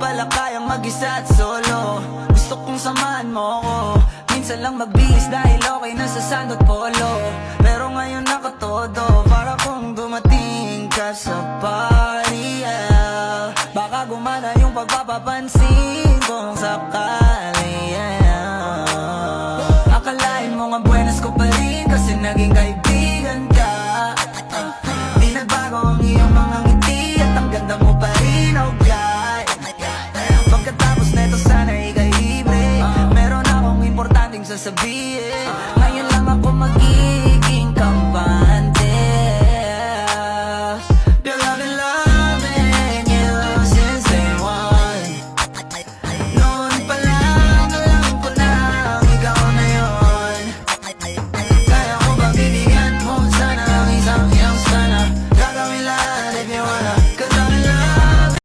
pala kayang mag-isa at solo. Gusto kong samahan mo ko, minsan lang magbihis dahil okay na sa sand at polo. Pero ngayon nakatodo, para kung dumating ka sa party, yeah. Baka gumana yung pagpapapansin kung sakali, yeah. Akalain mo nga buenas ko pa rin kasi naging kaibigan ka. Di nagbago ang iyong mga ngiti at ang ganda mo pa rin, oh God. Pagkatapos neto sana ikay libre, meron akong importanteng sasabihin.